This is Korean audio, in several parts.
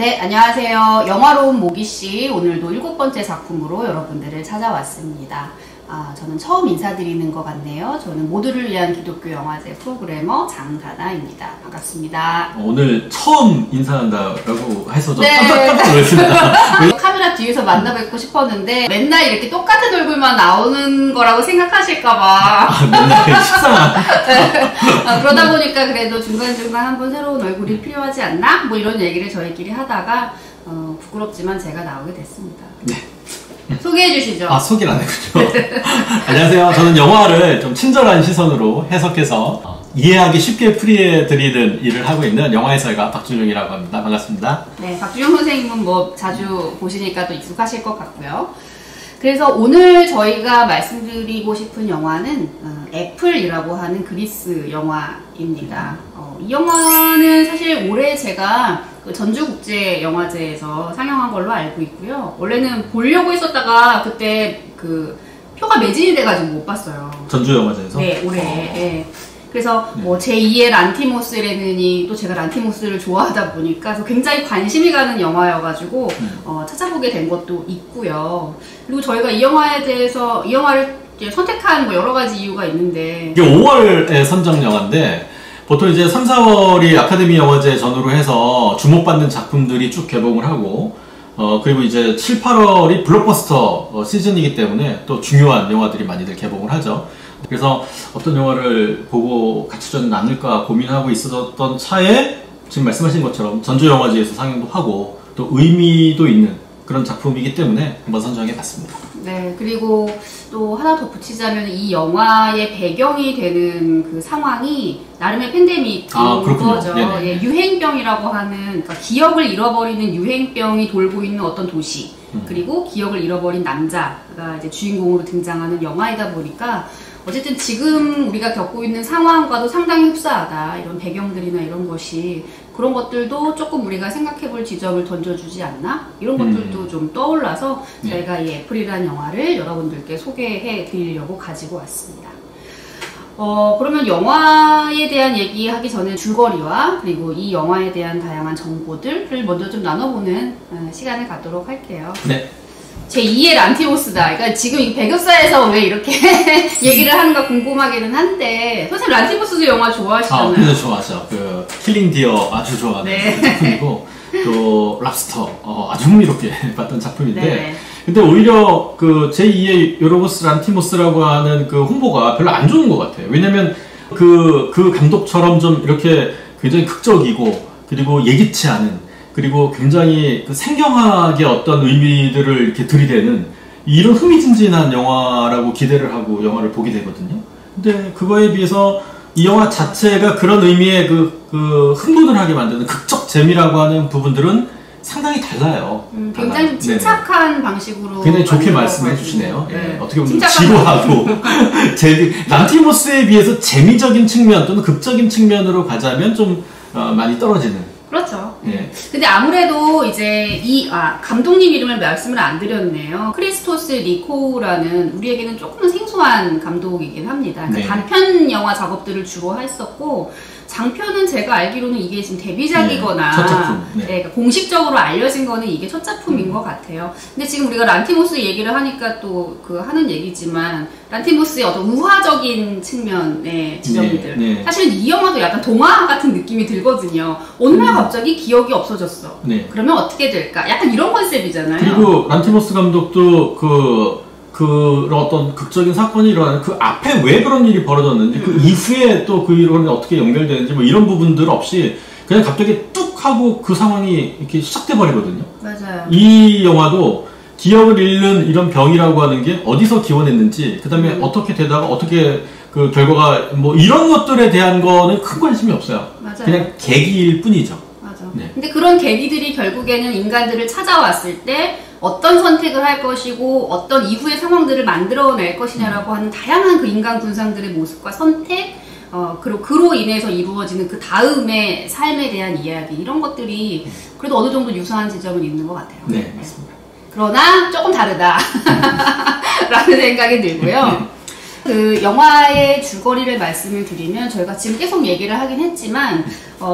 네, 안녕하세요. 영화로운 모기씨, 오늘도 7번째 작품으로 여러분들을 찾아왔습니다. 저는 처음 인사드리는 것 같네요. 저는 모두를 위한 기독교 영화제 프로그래머 장다나입니다. 반갑습니다. 오늘 처음 인사한다라고 해서 좀 네. 깜짝 놀랐습니다. 카메라 뒤에서 만나뵙고 싶었는데 맨날 이렇게 똑같은 얼굴만 나오는 거라고 생각하실까봐 맨날 식상한. 그러다 보니까 그래도 중간중간 한번 새로운 얼굴이 필요하지 않나? 뭐 이런 얘기를 저희끼리 하다가 부끄럽지만 제가 나오게 됐습니다. 네. 소개해 주시죠. 소개를 안 했군요. 안녕하세요. 저는 영화를 좀 친절한 시선으로 해석해서 이해하기 쉽게 풀이해드리는 일을 하고 있는 영화해설가 박준용이라고 합니다. 반갑습니다. 네, 박준용 선생님은 뭐 자주 보시니까 또 익숙하실 것 같고요. 그래서 오늘 저희가 말씀드리고 싶은 영화는 애플이라고 하는 그리스 영화입니다. 이 영화는 사실 올해 제가 그 전주국제영화제에서 상영한 걸로 알고 있고요. 원래는 보려고 했었다가 그때 그 표가 매진이 돼가지고 못 봤어요. 전주영화제에서? 네, 올해. 네. 그래서 뭐 제2의 란티모스라느니 또 제가 란티모스를 좋아하다 보니까 굉장히 관심이 가는 영화여가지고 찾아보게 된 것도 있고요. 그리고 저희가 이 영화에 대해서 이 영화를 선택한 뭐 여러 가지 이유가 있는데 이게 5월에 선정 영화인데 보통 이제 3, 4월이 아카데미 영화제 전후로 해서 주목받는 작품들이 쭉 개봉을 하고 그리고 이제 7, 8월이 블록버스터 시즌이기 때문에 또 중요한 영화들이 많이들 개봉을 하죠. 그래서 어떤 영화를 보고 같이 좀 나눌까 고민하고 있었던 차에 지금 말씀하신 것처럼 전주영화제에서 상영도 하고 또 의미도 있는 그런 작품이기 때문에 한번 선정해 봤습니다. 네, 그리고 또 하나 더 붙이자면 이 영화의 배경이 되는 그 상황이 나름의 팬데믹인 거죠. 예, 유행병이라고 하는, 그러니까 기억을 잃어버리는 유행병이 돌고 있는 어떤 도시, 그리고 기억을 잃어버린 남자가 이제 주인공으로 등장하는 영화이다 보니까 어쨌든 지금 우리가 겪고 있는 상황과도 상당히 흡사하다. 이런 배경들이나 이런 것이 그런 것들도 조금 우리가 생각해 볼 지점을 던져주지 않나? 이런 것들도 좀 떠올라서 저희가 이 애플이라는 영화를 여러분들께 소개해 드리려고 가지고 왔습니다. 그러면 영화에 대한 얘기하기 전에 줄거리와 그리고 이 영화에 대한 다양한 정보들을 먼저 좀 나눠보는 시간을 갖도록 할게요. 네. 제2의 란티모스다. 그러니까 지금 이 배급사에서 왜 이렇게 얘기를 하는가 궁금하기는 한데 선생님 란티모스 영화 좋아하시잖아요. 근데 좋아하죠. 그 킬링 디어 아주 좋아하는 작품이고 또 랍스터 아주 흥미롭게 봤던 작품인데 네. 근데 오히려 그 제2의 요르고스 란티모스라고 하는 그 홍보가 별로 안 좋은 것 같아요. 왜냐면 그 감독처럼 좀 이렇게 굉장히 극적이고 그리고 예기치 않은 그리고 굉장히 그 생경하게 어떤 의미들을 이렇게 들이대는 이런 흥미진진한 영화라고 기대를 하고 영화를 보게 되거든요. 근데 그거에 비해서 이 영화 자체가 그런 의미의 그 흥분을 하게 만드는 극적 재미라고 하는 부분들은 상당히 달라요. 굉장히 침착한 방식으로 굉장히 좋게 말씀해 주시네요. 네. 예, 어떻게 보면 지루하고 란티모스에 비해서 재미적인 측면 또는 극적인 측면으로 가자면 좀 많이 떨어지는. 그렇죠. 예. 근데 아무래도 이제 감독님 이름을 말씀을 안 드렸네요. 크리스토스 리코라는 우리에게는 조금은 생소한 감독이긴 합니다. 그러니까 단편 영화 작업들을 주로 했었고 장편은 제가 알기로는 이게 지금 데뷔작이거나 첫 작품. 그러니까 공식적으로 알려진 거는 이게 첫 작품인 것 같아요. 근데 지금 우리가 란티모스 얘기를 하니까 또 하는 얘기지만 란티모스의 어떤 우화적인 측면의 지점들 사실은 이 영화도 약간 동화 같은 느낌이 들거든요. 어느 날 갑자기 기억이 없어졌어. 그러면 어떻게 될까? 약간 이런 컨셉이잖아요. 그리고 란티모스 감독도 그 어떤 극적인 사건이 일어나는 그 앞에 왜 그런 일이 벌어졌는지 그 이후에 또 그 일이 어떻게 연결되는지 뭐 이런 부분들 없이 그냥 갑자기 뚝 하고 그 상황이 이렇게 시작돼 버리거든요. 맞아요. 이 영화도 기억을 잃는 이런 병이라고 하는 게 어디서 기원했는지 그 다음에 어떻게 되다가 어떻게 그 결과가 뭐 이런 것들에 대한 거는 큰 관심이 없어요. 맞아요. 그냥 계기일 뿐이죠. 맞아. 근데 그런 계기들이 결국에는 인간들을 찾아왔을 때 어떤 선택을 할 것이고 어떤 이후의 상황들을 만들어낼 것이냐라고 하는 다양한 그 인간 군상들의 모습과 선택 그리고 그로 인해서 이루어지는 그 다음의 삶에 대한 이야기 이런 것들이 그래도 어느 정도 유사한 지점은 있는 것 같아요. 네, 맞습니다. 그러나 조금 다르다 라는 생각이 들고요. 그 영화의 줄거리를 말씀을 드리면 저희가 지금 계속 얘기를 하긴 했지만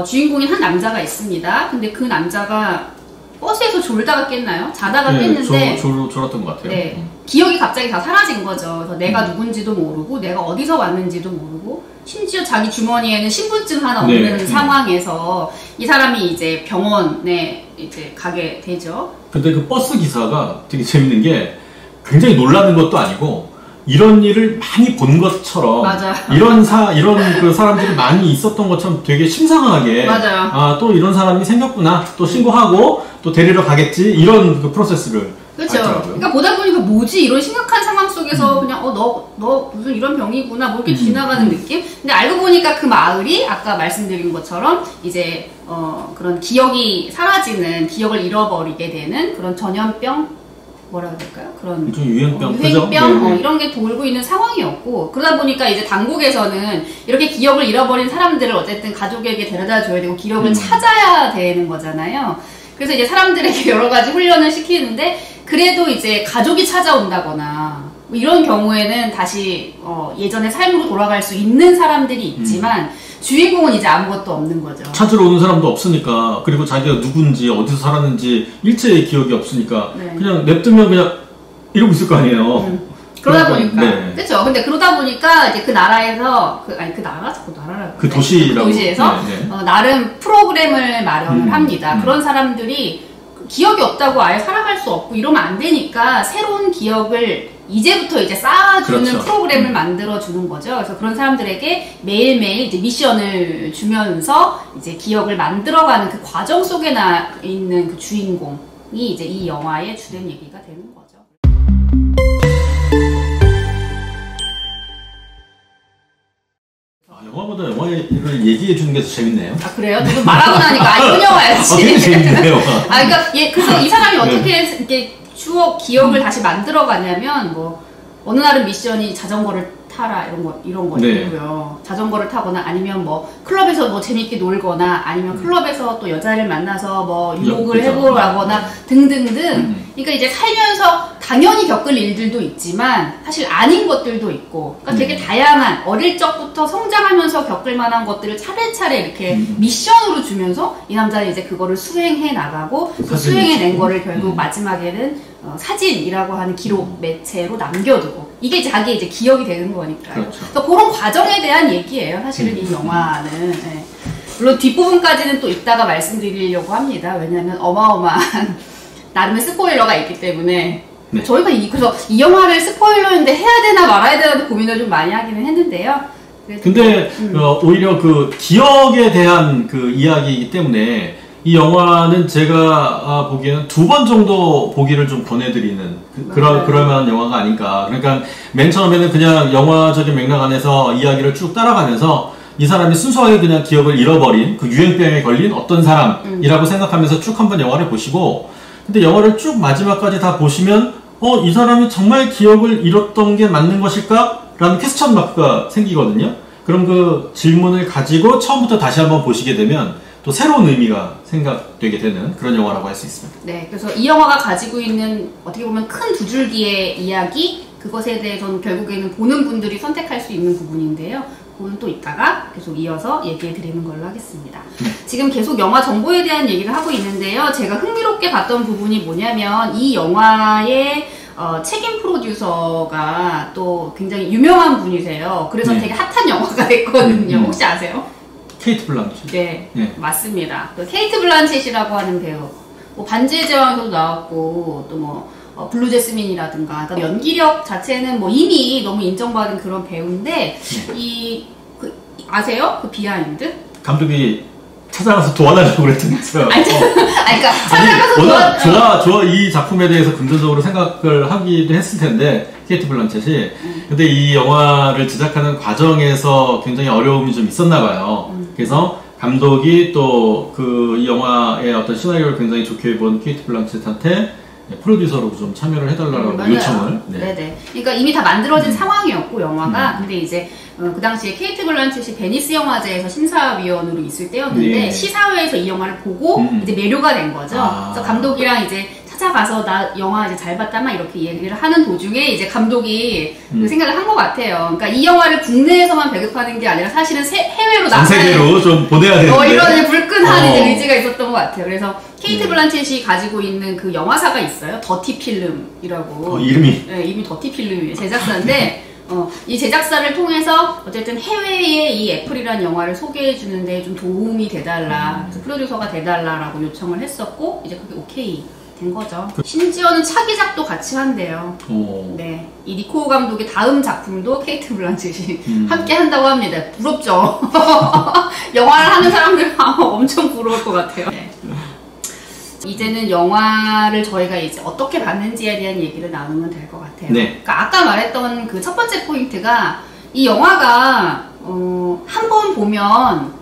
주인공인 한 남자가 있습니다. 근데 그 남자가 버스에서 졸다가 깼나요? 자다가 네, 깼는데 졸았던 것 같아요. 네, 기억이 갑자기 다 사라진 거죠. 그래서 내가 누군지도 모르고 내가 어디서 왔는지도 모르고 심지어 자기 주머니에는 신분증 하나 없는 상황에서 이 사람이 이제 병원에 이제 가게 되죠. 근데 그 버스 기사가 되게 재밌는 게 굉장히 놀라는 것도 아니고 이런 일을 많이 본 것처럼 맞아요. 이런 그 사람들이 많이 있었던 것처럼 되게 심상하게 맞아요. 아, 또 이런 사람이 생겼구나. 또 신고하고 또 데리러 가겠지. 이런 그 프로세스를 그렇죠. 밟더라고요. 그러니까 보다 보니까 뭐지 이런 심각한 상황 속에서 그냥 너 무슨 이런 병이구나 뭐 이렇게 지나가는 느낌. 근데 알고 보니까 그 마을이 아까 말씀드린 것처럼 이제 그런 기억이 사라지는 기억을 잃어버리게 되는 그런 전염병 뭐라 해야 될까요? 그런 유행병 이런 게 돌고 있는 상황이었고 그러다 보니까 이제 당국에서는 이렇게 기억을 잃어버린 사람들을 어쨌든 가족에게 데려다 줘야 되고 기록을 찾아야 되는 거잖아요. 그래서 이제 사람들에게 여러 가지 훈련을 시키는데 그래도 이제 가족이 찾아온다거나 뭐 이런 경우에는 다시 예전의 삶으로 돌아갈 수 있는 사람들이 있지만 주인공은 이제 아무것도 없는 거죠. 찾으러 오는 사람도 없으니까 그리고 자기가 누군지 어디서 살았는지 일체의 기억이 없으니까 그냥 냅두면 그냥 이러고 있을 거 아니에요. 그러다 보니까 그렇죠. 근데 그러다 보니까 이제 그 나라에서 그 도시에서 나름 프로그램을 마련을 합니다. 그런 사람들이 기억이 없다고 아예 살아갈 수 없고 이러면 안 되니까 새로운 기억을 이제부터 이제 쌓아주는 프로그램을 만들어주는 거죠. 그래서 그런 사람들에게 매일매일 이제 미션을 주면서 이제 기억을 만들어가는 그 과정 속에 있는 그 주인공이 이제 이 영화의 주된 얘기가 되는 거죠. 영화보다 영화를 얘기해 주는 게 더 재밌네요. 아 그래요? 누구 말하고 나니까 이런 영화였지. 되게 재밌네요. 그러니까 그래서 이 사람이 어떻게 이렇게 기억을 다시 만들어가냐면 뭐 어느 날은 미션이 자전거를 타라 이런 거고요. 자전거를 타거나 아니면 뭐 클럽에서 뭐 재밌게 놀거나 아니면 클럽에서 또 여자를 만나서 뭐 유혹을 해보라거나 등등등. 그러니까 이제 살면서 당연히 겪을 일들도 있지만 사실 아닌 것들도 있고 그러니까 되게 다양한 어릴 적부터 성장하면서 겪을 만한 것들을 차례차례 이렇게 미션으로 주면서 이 남자는 이제 그거를 수행해 나가고 그 수행해낸 거를 결국 마지막에는 사진이라고 하는 기록 매체로 남겨두고 이게 자기의 이제 기억이 되는 거니까요. 그렇죠. 그래서 그런 과정에 대한 얘기예요. 사실은 이 영화는. 네. 물론 뒷부분까지는 또 이따가 말씀드리려고 합니다. 왜냐하면 어마어마한 나름의 스포일러가 있기 때문에 저희가 그래서 이 영화를 스포일러인데 해야 되나 말아야 되나 고민을 좀 많이 하기는 했는데요. 근데 오히려 그 기억에 대한 그 이야기이기 때문에 이 영화는 제가 보기에는 2번 정도 보기를 좀 권해드리는 그럴만한 영화가 아닌가. 그러니까 맨 처음에는 그냥 영화적인 맥락 안에서 이야기를 쭉 따라가면서 이 사람이 순수하게 그냥 기억을 잃어버린 그 유행병에 걸린 어떤 사람이라고 생각하면서 쭉 한번 영화를 보시고 근데 영화를 쭉 마지막까지 다 보시면 이 사람이 정말 기억을 잃었던 게 맞는 것일까? 라는 퀘스천 마크가 생기거든요. 그럼 그 질문을 가지고 처음부터 다시 한번 보시게 되면 또 새로운 의미가 생각되게 되는 그런 영화라고 할 수 있습니다. 네, 그래서 이 영화가 가지고 있는 어떻게 보면 큰 두 줄기의 이야기 그것에 대해서는 결국에는 보는 분들이 선택할 수 있는 부분인데요. 그건 또 이따가 계속 이어서 얘기해 드리는 걸로 하겠습니다. 지금 계속 영화 정보에 대한 얘기를 하고 있는데요. 제가 흥미롭게 봤던 부분이 뭐냐면 이 영화의 책임 프로듀서가 또 굉장히 유명한 분이세요. 그래서 되게 핫한 영화가 됐거든요. 혹시 아세요? 케이트 블란쳇. 네, 맞습니다. 그 케이트 블란쳇이라고 하는 배우. 뭐 반지의 제왕에서도 나왔고 또 뭐 블루 제스민이라든가 그러니까 연기력 자체는 뭐 이미 너무 인정받은 그런 배우인데 아세요? 그 비하인드? 감독이 찾아가서 도와달라고 그랬잖아요. 그러니까 찾아가서 이 작품에 대해서 긍정적으로 생각을 하기도 했을 텐데 케이트 블란쳇이 근데 이 영화를 제작하는 과정에서 굉장히 어려움이 좀 있었나 봐요. 그래서 감독이 또 이 영화의 어떤 시나리오를 굉장히 좋게 본 케이트 블란쳇한테 프로듀서로 좀 참여를 해달라고 요청을. 네네. 그러니까 이미 다 만들어진 상황이었고 영화가 근데 이제 그 당시에 케이트 블란쳇이 베니스 영화제에서 심사위원으로 있을 때였는데 시사회에서 이 영화를 보고 이제 매료가 된 거죠. 그래서 감독이랑 이제 찾아가서 나 영화 이제 잘 봤다 막 이렇게 얘기를 하는 도중에 이제 감독이 그 생각을 한 것 같아요. 그러니까 이 영화를 국내에서만 배급하는 게 아니라 사실은 해외로 전 세계로 좀 보내야 되는데 이런 불끈한 이제 의지가 있었던 것 같아요. 그래서 케이트 블란쳇이 가지고 있는 그 영화사가 있어요. 더티 필름이라고. 이름이? 네, 이름이 더티 필름이에요. 제작사인데 이 제작사를 통해서 어쨌든 해외에 이 애플이라는 영화를 소개해 주는데 좀 도움이 돼달라, 프로듀서가 돼달라라고 요청을 했었고 이제 그게 오케이 된 거죠. 심지어는 차기작도 같이 한대요. 네, 이 니코 감독의 다음 작품도 케이트 블란쳇이 함께 한다고 합니다. 부럽죠? 영화를 하는 사람들 아마 엄청 부러울 것 같아요. 네. 이제는 영화를 저희가 이제 어떻게 봤는지에 대한 얘기를 나누면 될 것 같아요. 네. 그러니까 아까 말했던 그 첫 번째 포인트가 이 영화가 한 번 보면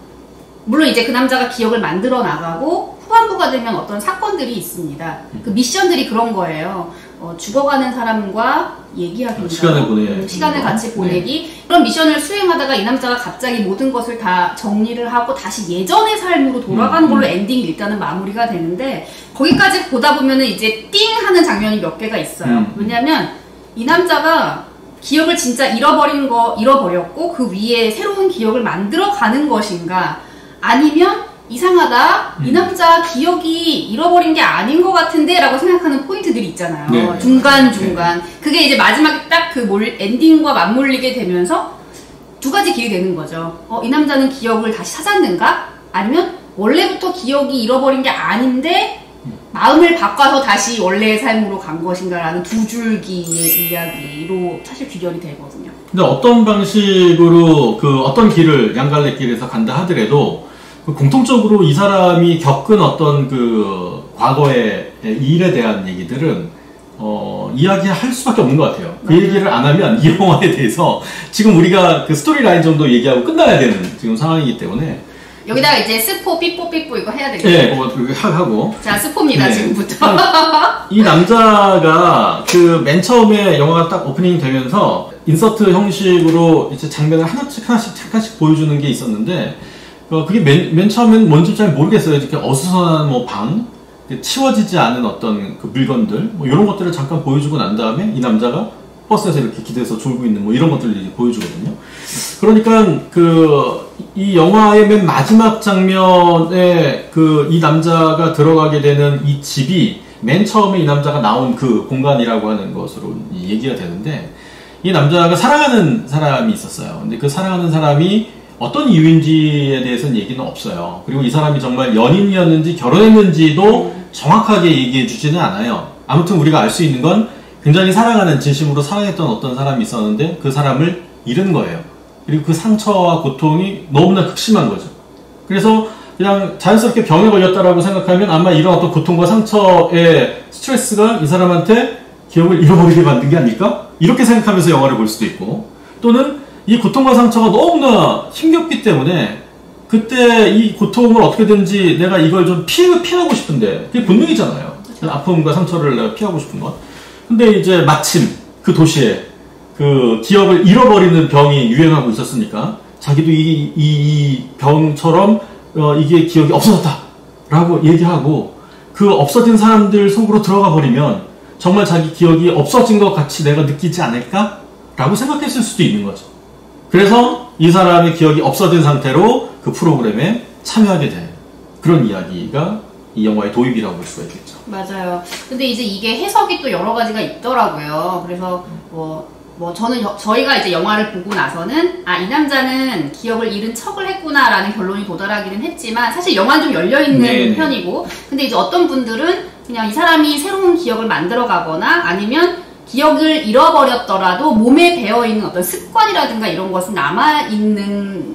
물론 이제 그 남자가 기억을 만들어 나가고 후반부가 되면 어떤 사건들이 있습니다. 그 미션들이 그런 거예요. 죽어가는 사람과 얘기하기, 시간을 같이 보내기. 네. 그런 미션을 수행하다가 이 남자가 갑자기 모든 것을 다 정리를 하고 다시 예전의 삶으로 돌아가는 걸로 엔딩이 일단은 마무리가 되는데 거기까지 보다 보면은 이제 띵 하는 장면이 몇 개가 있어요. 왜냐면 이 남자가 기억을 진짜 잃어버렸고 그 위에 새로운 기억을 만들어가는 것인가, 아니면 이상하다, 이 남자 기억이 잃어버린 게 아닌 것 같은데 라고 생각하는 포인트들이 있잖아요. 네, 중간중간. 네. 그게 이제 마지막에 딱 그 엔딩과 맞물리게 되면서 두 가지 길이 되는 거죠. 이 남자는 기억을 다시 찾았는가? 아니면 원래부터 기억이 잃어버린 게 아닌데 마음을 바꿔서 다시 원래의 삶으로 간 것인가 라는 두 줄기의 이야기로 사실 귀결이 되거든요. 근데 어떤 방식으로 어떤 길을 양갈래길에서 간다 하더라도 공통적으로 이 사람이 겪은 어떤 과거의 일에 대한 얘기들은 이야기할 수밖에 없는 것 같아요. 그 얘기를 안 하면 이 영화에 대해서 지금 우리가 스토리 라인 정도 얘기하고 끝나야 되는 지금 상황이기 때문에 여기다가 이제 스포 삐뽀 이거 해야 되겠죠? 네, 하고. 자, 스포입니다, 네. 지금부터. 이 남자가 맨 처음에 영화가 딱 오프닝 되면서 인서트 형식으로 이제 장면을 하나씩 보여주는 게 있었는데 그게 맨 처음엔 뭔지 잘 모르겠어요. 이렇게 어수선한 방, 치워지지 않은 어떤 물건들, 이런 것들을 잠깐 보여주고 난 다음에 이 남자가 버스에서 이렇게 기대서 졸고 있는 이런 것들을 이제 보여주거든요. 그러니까 이 영화의 맨 마지막 장면에 이 남자가 들어가게 되는 이 집이 맨 처음에 이 남자가 나온 그 공간이라고 하는 것으로 얘기가 되는데 이 남자가 사랑하는 사람이 있었어요. 근데 그 사랑하는 사람이 어떤 이유인지에 대해서는 얘기는 없어요. 그리고 이 사람이 정말 연인이었는지 결혼했는지도 정확하게 얘기해 주지는 않아요. 아무튼 우리가 알 수 있는 건 굉장히 사랑하는, 진심으로 사랑했던 어떤 사람이 있었는데 그 사람을 잃은 거예요. 그리고 그 상처와 고통이 너무나 극심한 거죠. 그래서 그냥 자연스럽게 병에 걸렸다라고 생각하면 아마 이런 어떤 고통과 상처의 스트레스가 이 사람한테 기억을 잃어버리게 만든 게 아닐까? 이렇게 생각하면서 영화를 볼 수도 있고, 또는 이 고통과 상처가 너무나 힘겹기 때문에 그때 이 고통을 어떻게든지 내가 이걸 좀 피하고 싶은데 그게 본능이잖아요. 그렇죠. 아픔과 상처를 내가 피하고 싶은 것. 근데 이제 마침 그 도시에 기억을 잃어버리는 병이 유행하고 있었으니까 자기도 이 병처럼 이게 기억이 없어졌다 라고 얘기하고 그 없어진 사람들 속으로 들어가 버리면 정말 자기 기억이 없어진 것 같이 내가 느끼지 않을까? 라고 생각했을 수도 있는 거죠. 그래서 이 사람의 기억이 없어진 상태로 그 프로그램에 참여하게 된 그런 이야기가 이 영화의 도입이라고 볼 수가 있겠죠. 맞아요. 근데 이제 이게 해석이 또 여러 가지가 있더라고요. 그래서 저희가 이제 영화를 보고 나서는 이 남자는 기억을 잃은 척을 했구나라는 결론이 도달하기는 했지만 사실 영화는 좀 열려있는 편이고, 근데 이제 어떤 분들은 그냥 이 사람이 새로운 기억을 만들어 가거나 아니면 기억을 잃어버렸더라도 몸에 배어있는 어떤 습관이라든가 이런 것은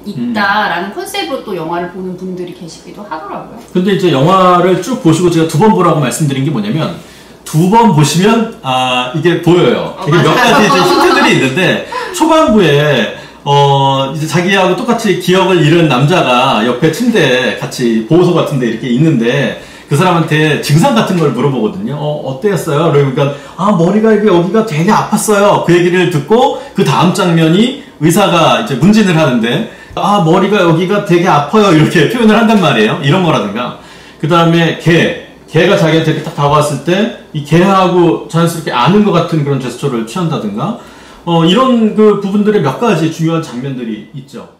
있다라는 컨셉으로 또 영화를 보는 분들이 계시기도 하더라고요. 근데 이제 영화를 쭉 보시고 제가 2번 보라고 말씀드린 게 뭐냐면 2번 보시면 이게 보여요. 이게 몇 가지 이제 힌트들이 있는데 초반부에 이제 자기하고 똑같이 기억을 잃은 남자가 옆에 침대에 같이 보호소 같은 데 이렇게 있는데 그 사람한테 증상 같은 걸 물어보거든요. 어땠어요? 그러니까 머리가 여기가 되게 아팠어요. 그 얘기를 듣고 그 다음 장면이 의사가 이제 문진을 하는데 머리가 여기가 되게 아파요. 이렇게 표현을 한단 말이에요. 이런 거라든가. 그 다음에 개가 자기한테 이렇게 딱 다가왔을 때 이 개하고 자연스럽게 아는 것 같은 그런 제스처를 취한다든가 이런 그 부분들의 몇 가지 중요한 장면들이 있죠.